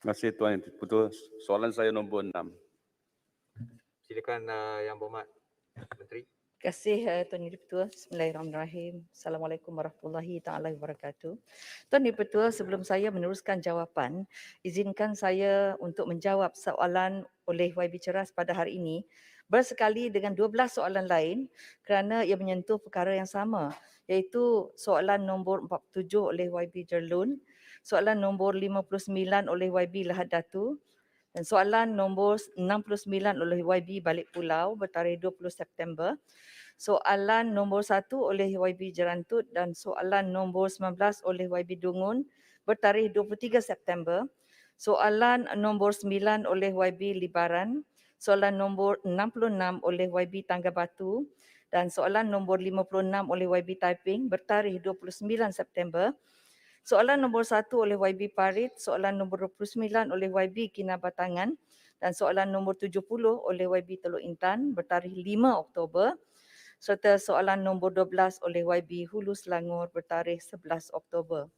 Terima kasih Tuan Yang Dipertua. Soalan saya nombor 6. Silakan Yang Berhormat Menteri. Terima kasih Tuan Yang Dipertua. Bismillahirrahmanirrahim. Assalamualaikum warahmatullahi taala wabarakatuh. Tuan Yang Dipertua, sebelum saya meneruskan jawapan, izinkan saya untuk menjawab soalan oleh YB Ceras pada hari ini bersekali dengan 12 soalan lain kerana ia menyentuh perkara yang sama, iaitu soalan nombor 47 oleh YB Jerlun, soalan nombor 59 oleh YB Lahad Datu, dan soalan nombor 69 oleh YB Balik Pulau bertarikh 20 September, soalan nombor 1 oleh YB Jerantut dan soalan nombor 19 oleh YB Dungun bertarikh 23 September, soalan nombor 9 oleh YB Libaran, soalan nombor 66 oleh YB Tangga Batu dan soalan nombor 56 oleh YB Taiping bertarikh 29 September, soalan nombor 1 oleh YB Parit, soalan nombor 29 oleh YB Kinabatangan dan soalan nombor 70 oleh YB Teluk Intan bertarikh 5 Oktober serta soalan nombor 12 oleh YB Hulu Selangor bertarikh 11 Oktober.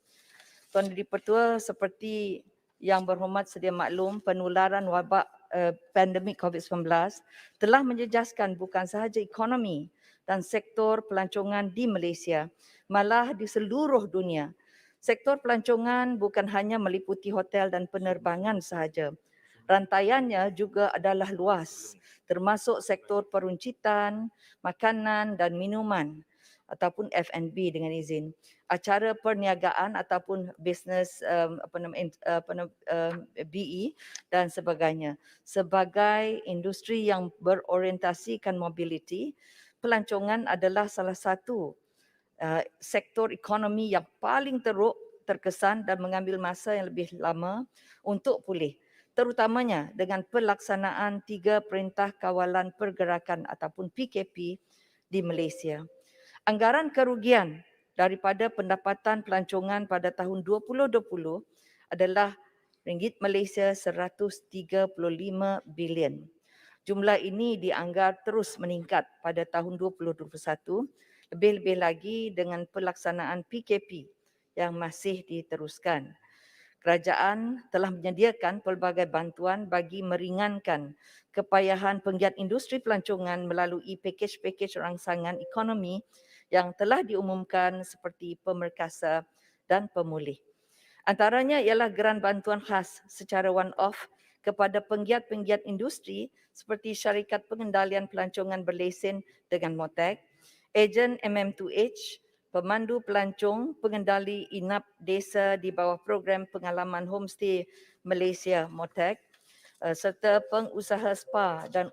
Tuan Yang Dipertua, seperti Yang Berhormat sedia maklum, penularan wabak pandemik COVID-19 telah menjejaskan bukan sahaja ekonomi dan sektor pelancongan di Malaysia, malah di seluruh dunia. Sektor pelancongan bukan hanya meliputi hotel dan penerbangan sahaja. Rantaiannya juga adalah luas, termasuk sektor peruncitan, makanan dan minuman ataupun F&B dengan izin, acara perniagaan ataupun bisnes BE dan sebagainya. Sebagai industri yang berorientasikan mobility, pelancongan adalah salah satu sektor ekonomi yang paling teruk, terkesan dan mengambil masa yang lebih lama untuk pulih, terutamanya dengan pelaksanaan 3 Perintah Kawalan Pergerakan ataupun PKP di Malaysia. Anggaran kerugian daripada pendapatan pelancongan pada tahun 2020 adalah ringgit Malaysia 135 bilion. Jumlah ini dianggar terus meningkat pada tahun 2021, lebih-lebih lagi dengan pelaksanaan PKP yang masih diteruskan. Kerajaan telah menyediakan pelbagai bantuan bagi meringankan kepayahan penggiat industri pelancongan melalui pakej-pakej rangsangan ekonomi yang telah diumumkan seperti pemerkasa dan pemulih. Antaranya ialah geran bantuan khas secara one-off kepada penggiat-penggiat industri seperti syarikat pengendalian pelancongan berlesen dengan MOTEC, ejen MM2H, pemandu pelancong, pengendali inap desa di bawah program pengalaman homestay Malaysia MOTEC, serta pengusaha spa dan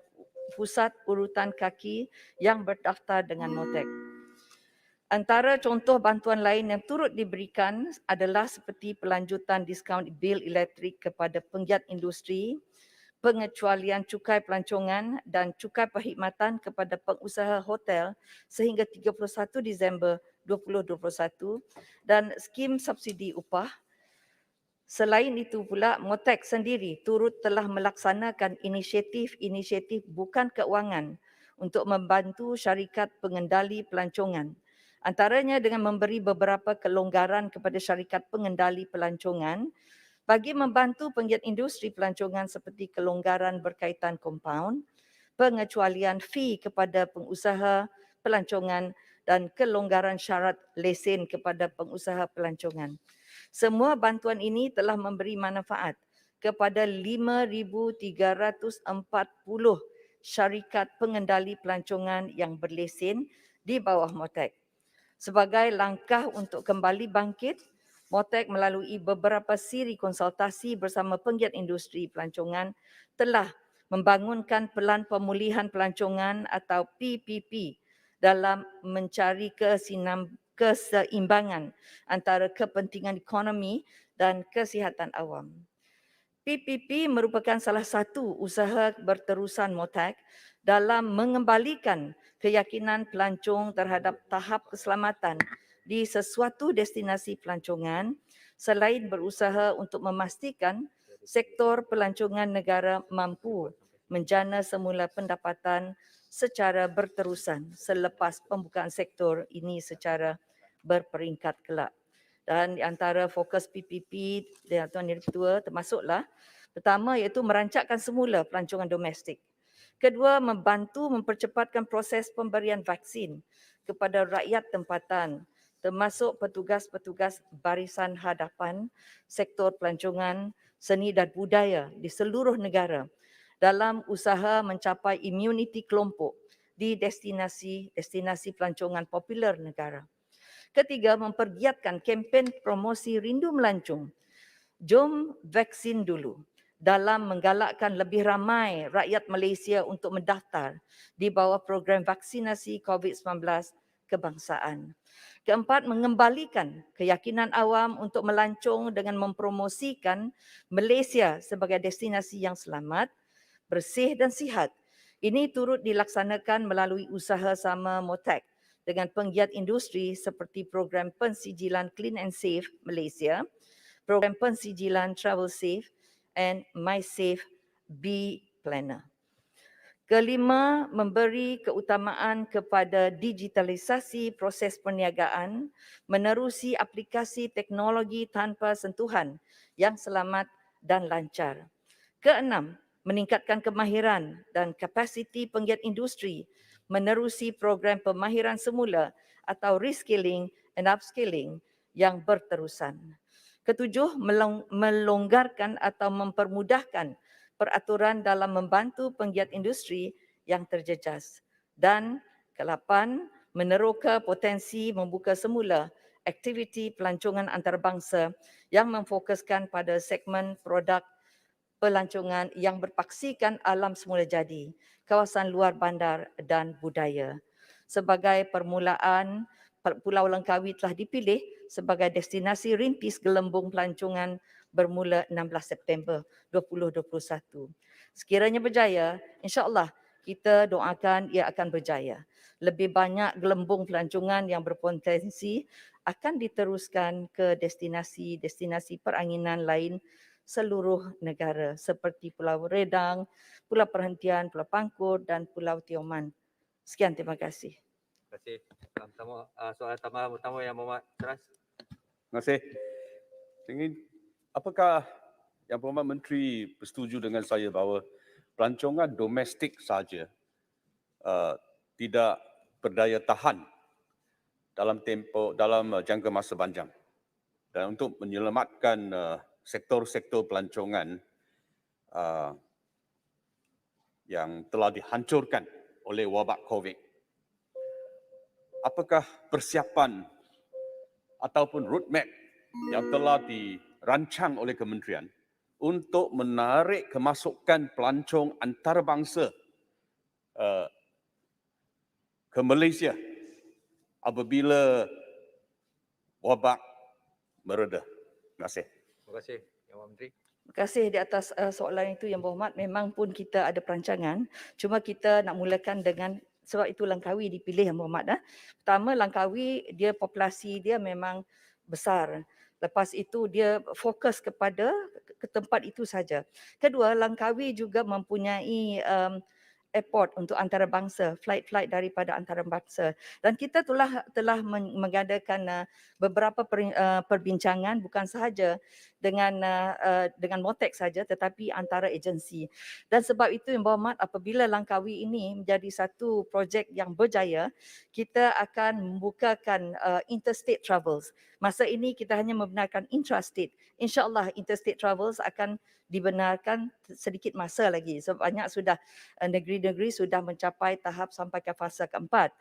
pusat urutan kaki yang berdaftar dengan MOTEC. Antara contoh bantuan lain yang turut diberikan adalah seperti pelanjutan diskaun bil elektrik kepada penggiat industri, pengecualian cukai pelancongan dan cukai perkhidmatan kepada pengusaha hotel sehingga 31 Disember 2021 dan skim subsidi upah. Selain itu pula, MOTEC sendiri turut telah melaksanakan inisiatif-inisiatif bukan keuangan untuk membantu syarikat pengendali pelancongan. Antaranya dengan memberi beberapa kelonggaran kepada syarikat pengendali pelancongan bagi membantu penggiat industri pelancongan seperti kelonggaran berkaitan kompaun, pengecualian fee kepada pengusaha pelancongan dan kelonggaran syarat lesen kepada pengusaha pelancongan. Semua bantuan ini telah memberi manfaat kepada 5,340 syarikat pengendali pelancongan yang berlesen di bawah MOTEC. Sebagai langkah untuk kembali bangkit, MOTEC melalui beberapa siri konsultasi bersama penggiat industri pelancongan telah membangunkan Pelan Pemulihan Pelancongan atau PPP dalam mencari keseimbangan antara kepentingan ekonomi dan kesihatan awam. PPP merupakan salah satu usaha berterusan MOTEC dalam mengembalikan keyakinan pelancong terhadap tahap keselamatan di sesuatu destinasi pelancongan selain berusaha untuk memastikan sektor pelancongan negara mampu menjana semula pendapatan secara berterusan selepas pembukaan sektor ini secara berperingkat kelak. Dan di antara fokus PPP dan Tuan Yang Ketua termasuklah pertama iaitu merancangkan semula pelancongan domestik. Kedua, membantu mempercepatkan proses pemberian vaksin kepada rakyat tempatan termasuk petugas-petugas barisan hadapan sektor pelancongan, seni dan budaya di seluruh negara dalam usaha mencapai imuniti kelompok di destinasi pelancongan popular negara. Ketiga, mempergiatkan kempen promosi rindu melancong. Jom vaksin dulu dalam menggalakkan lebih ramai rakyat Malaysia untuk mendaftar di bawah program vaksinasi COVID-19 kebangsaan. Keempat, mengembalikan keyakinan awam untuk melancong dengan mempromosikan Malaysia sebagai destinasi yang selamat, bersih dan sihat. Ini turut dilaksanakan melalui usaha sama MOTAC dengan penggiat industri seperti program pensijilan Clean and Safe Malaysia, program pensijilan Travel Safe and MySafe B Planner. Kelima, memberi keutamaan kepada digitalisasi proses perniagaan menerusi aplikasi teknologi tanpa sentuhan yang selamat dan lancar. Keenam, meningkatkan kemahiran dan kapasiti penggiat industri menerusi program pemahiran semula atau reskilling and upskilling yang berterusan. Ketujuh, melonggarkan atau mempermudahkan peraturan dalam membantu penggiat industri yang terjejas. Dan kelapan, meneroka potensi membuka semula aktiviti pelancongan antarabangsa yang memfokuskan pada segmen produk pelancongan yang berpaksikan alam semula jadi, kawasan luar bandar dan budaya. Sebagai permulaan, Pulau Langkawi telah dipilih sebagai destinasi rintis gelembung pelancongan bermula 16 September 2021. Sekiranya berjaya, insya-Allah kita doakan ia akan berjaya. Lebih banyak gelembung pelancongan yang berpotensi akan diteruskan ke destinasi-destinasi peranginan lain seluruh negara seperti Pulau Redang, Pulau Perhentian, Pulau Pangkur dan Pulau Tioman. Sekian, terima kasih. Terima kasih. Soalan tambahan pertama Yang Berhormat Teras. Terima kasih. Ingin, apakah Yang Berhormat Menteri bersetuju dengan saya bahawa pelancongan domestik saja tidak berdaya tahan dalam jangka masa panjang, dan untuk menyelamatkan sektor-sektor pelancongan yang telah dihancurkan oleh wabak COVID, apakah persiapan ataupun roadmap yang telah dirancang oleh kementerian untuk menarik kemasukan pelancong antarabangsa ke Malaysia apabila wabak mereda? Terima kasih. Terima kasih Yang Berhormat Menteri. Terima kasih di atas soalan itu Yang Berhormat. Memang pun kita ada perancangan, cuma kita nak mulakan dengan sebab itu Langkawi dipilih Yang Berhormat. Pertama, Langkawi dia populasi dia memang besar. Lepas itu dia fokus kepada ke tempat itu saja. Kedua, Langkawi juga mempunyai airport untuk antarabangsa, flight-flight daripada antarabangsa. Dan kita telah mengadakan beberapa perbincangan bukan sahaja dengan MOTAC saja tetapi antara agensi. Dan sebab itu Yang Berhormat, apabila Langkawi ini menjadi satu projek yang berjaya, kita akan membukakan interstate travels. Masa ini kita hanya membenarkan intrastate. InsyaAllah interstate travels akan dibenarkan sedikit masa lagi sebab banyak sudah negeri-negeri sudah mencapai tahap sampai ke fasa keempat.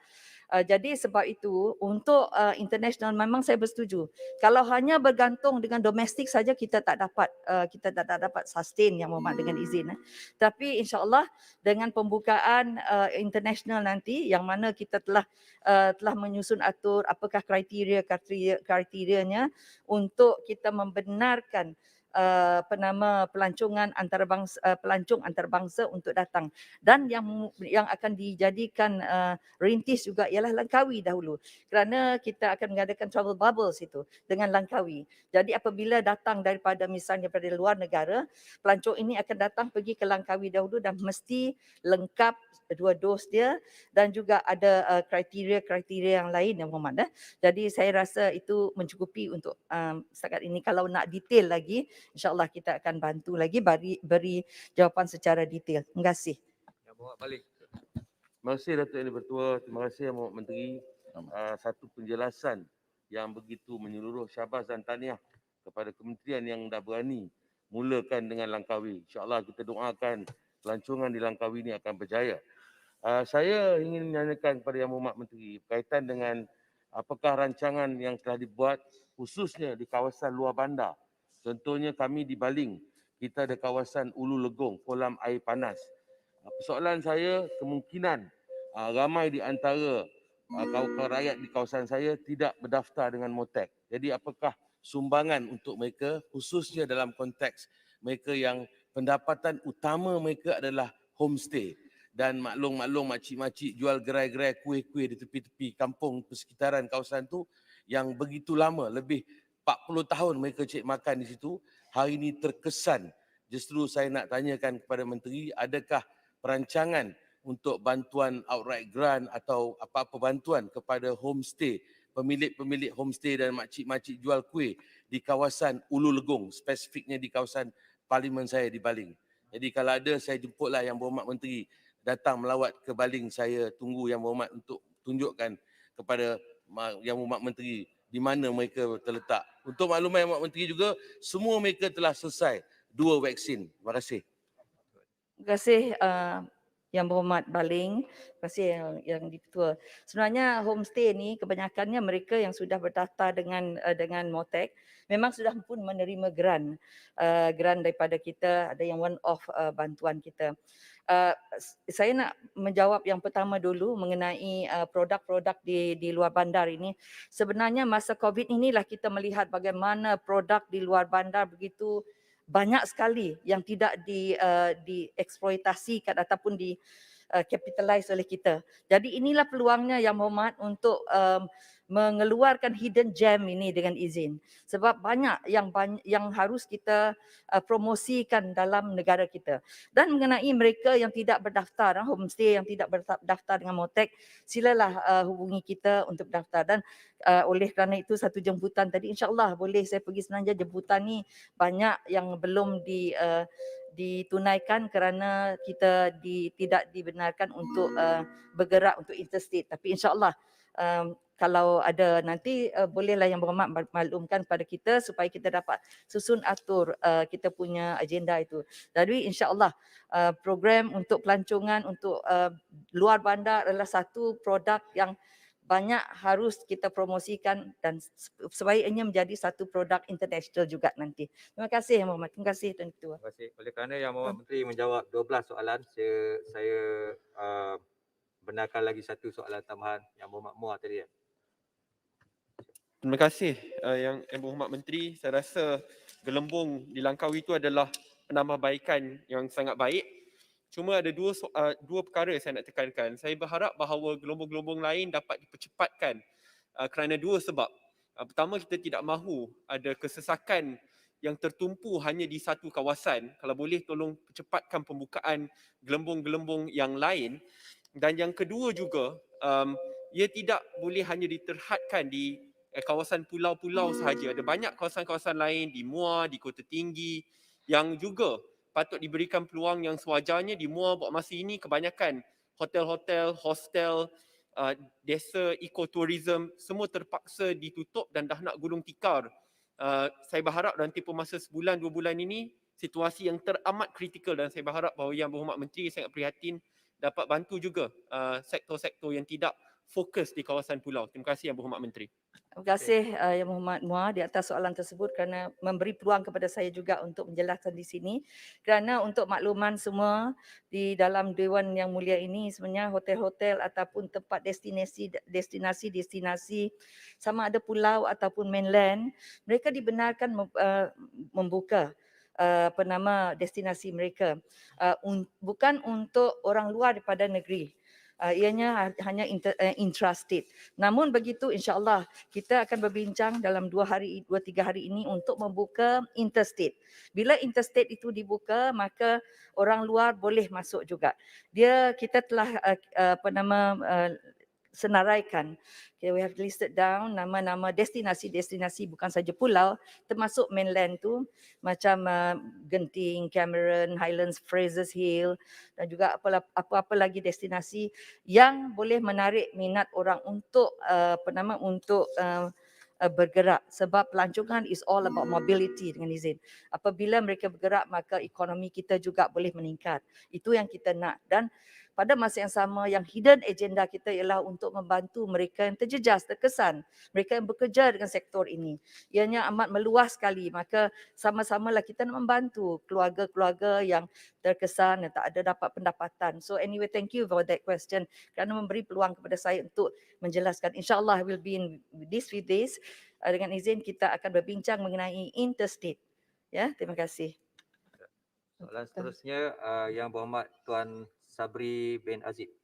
Jadi sebab itu untuk international memang saya bersetuju. Kalau hanya bergantung dengan domestik saja kita tak dapat sustain Yang Berhormat dengan izin. Tapi insya-Allah dengan pembukaan international nanti yang mana kita telah menyusun atur apakah kriterianya untuk kita membenarkan pelancongan antarabangsa, pelancong antarabangsa untuk datang. Dan yang akan dijadikan rintis juga ialah Langkawi dahulu, kerana kita akan mengadakan travel bubbles itu dengan Langkawi. Jadi apabila datang daripada misalnya dari luar negara, pelancong ini akan datang pergi ke Langkawi dahulu dan mesti lengkap 2 dos dia, dan juga ada kriteria-kriteria yang lain yang Muhammad. Jadi saya rasa itu mencukupi untuk setakat ini. Kalau nak detail lagi, insyaAllah kita akan bantu lagi beri jawapan secara detail. Terima kasih. Yang Muhammad balik. Terima kasih Datuk Yang Di-Pertua. Terima kasih Yang Mohd Menteri. Satu penjelasan yang begitu menyeluruh, syabas dan tahniah kepada kementerian yang dah berani mulakan dengan Langkawi. InsyaAllah kita doakan pelancongan di Langkawi ini akan berjaya. Saya ingin menanyakan kepada Yang Mohd Menteri berkaitan dengan apakah rancangan yang telah dibuat khususnya di kawasan luar bandar. Contohnya kami di Baling, kita ada kawasan Ulu Legong, kolam air panas. Persoalan saya, kemungkinan ramai di antara kawan-kawan rakyat di kawasan saya tidak berdaftar dengan MOTEK. Jadi apakah sumbangan untuk mereka, khususnya dalam konteks mereka yang pendapatan utama mereka adalah homestay. Dan maklum makcik-makcik jual gerai-gerai kuih-kuih di tepi-tepi kampung persekitaran kawasan tu yang begitu lama, lebih 40 tahun mereka cek makan di situ, hari ini terkesan. Justru saya nak tanyakan kepada Menteri, adakah perancangan untuk bantuan outright grant atau apa-apa bantuan kepada homestay, pemilik-pemilik homestay dan makcik-makcik jual kuih di kawasan Ulu Legong, spesifiknya di kawasan parlimen saya di Baling. Jadi kalau ada, saya jemputlah Yang Berhormat Menteri datang melawat ke Baling. Saya tunggu Yang Berhormat untuk tunjukkan kepada Yang Berhormat Menteri di mana mereka terletak. Untuk makluman Yang Berhormat Menteri juga, semua mereka telah selesai 2 vaksin. Terima kasih. Terima kasih Yang Berhormat Baling. Terima kasih yang Di-Pertua. Sebenarnya homestay ni kebanyakannya mereka yang sudah berdaftar dengan MOTEK memang sudah pun menerima grant daripada kita, ada yang one off bantuan kita. Saya nak menjawab yang pertama dulu mengenai produk-produk di luar bandar ini. Sebenarnya masa COVID inilah kita melihat bagaimana produk di luar bandar begitu banyak sekali yang tidak dieksploitasikan ataupun di capitalize oleh kita. Jadi inilah peluangnya Yang Berhormat untuk mengeluarkan hidden gem ini dengan izin. Sebab banyak yang harus kita promosikan dalam negara kita. Dan mengenai mereka yang tidak berdaftar, homestay yang tidak berdaftar dengan MOTEK, silalah hubungi kita untuk berdaftar. Dan oleh kerana itu satu jemputan tadi, insyaAllah boleh saya pergi Semenanjung. Jemputan ni banyak yang belum ditunaikan kerana kita tidak dibenarkan untuk bergerak untuk interstate. Tapi insyaAllah kalau ada nanti bolehlah Yang Berhormat maklumkan kepada kita supaya kita dapat susun atur kita punya agenda itu. Jadi insyaAllah program untuk pelancongan untuk luar bandar adalah satu produk yang banyak harus kita promosikan dan sebaiknya menjadi satu produk international juga nanti. Terima kasih Yang Berhormat. Terima kasih Tuan Ketua. Terima kasih. Oleh kerana Yang Mohd Menteri menjawab 12 soalan, saya benarkan lagi satu soalan tambahan Yang Mohd Muar tadi. Terima kasih Yang Berhormat Menteri. Saya rasa gelembung di Langkawi itu adalah penambahbaikan yang sangat baik. Cuma ada dua perkara saya nak tekankan. Saya berharap bahawa gelembung-gelembung lain dapat dipercepatkan kerana 2 sebab. Pertama, kita tidak mahu ada kesesakan yang tertumpu hanya di satu kawasan. Kalau boleh tolong percepatkan pembukaan gelembung-gelembung yang lain. Dan yang kedua juga, ia tidak boleh hanya diterhadkan di kawasan pulau-pulau sahaja. Ada banyak kawasan-kawasan lain di Muar, di Kota Tinggi yang juga patut diberikan peluang yang sewajarnya. Di Muar buat masa ini kebanyakan hotel-hotel, hostel, desa ekoturism semua terpaksa ditutup dan dah nak gulung tikar. Saya berharap dalam tempoh masa sebulan 2 bulan ini situasi yang teramat kritikal, dan saya berharap bahawa Yang Berhormat Menteri sangat prihatin dapat bantu juga sektor-sektor yang tidak fokus di kawasan pulau. Terima kasih Yang Berhormat Menteri. Terima kasih Yang Berhormat Muar di atas soalan tersebut kerana memberi peluang kepada saya juga untuk menjelaskan di sini. Kerana untuk makluman semua, di dalam Dewan Yang Mulia ini sebenarnya hotel-hotel ataupun tempat destinasi sama ada pulau ataupun mainland, mereka dibenarkan membuka destinasi mereka. Bukan untuk orang luar daripada negeri. Ianya hanya intrastate. Namun begitu insya-Allah kita akan berbincang dalam 2-3 hari ini untuk membuka interstate. Bila interstate itu dibuka, maka orang luar boleh masuk juga. Kita telah senaraikan. Okay, we have listed down nama-nama destinasi-destinasi bukan saja pulau, termasuk mainland tu macam Genting, Cameron, Highlands, Fraser's Hill dan juga apa-apa lagi destinasi yang boleh menarik minat orang untuk bergerak, sebab pelancongan is all about mobility dengan izin. Apabila mereka bergerak maka ekonomi kita juga boleh meningkat. Itu yang kita nak, dan pada masa yang sama yang hidden agenda kita ialah untuk membantu mereka yang terjejas, terkesan, mereka yang bekerja dengan sektor ini. Ianya amat meluas sekali, maka sama-samalah kita nak membantu keluarga-keluarga yang terkesan dan tak ada dapat pendapatan. So anyway, thank you for that question kerana memberi peluang kepada saya untuk menjelaskan. InsyaAllah will be in these few days. Dengan izin kita akan berbincang mengenai interstate. Ya, terima kasih. Soalan seterusnya Yang Berhormat Tuan Sabri bin Aziz.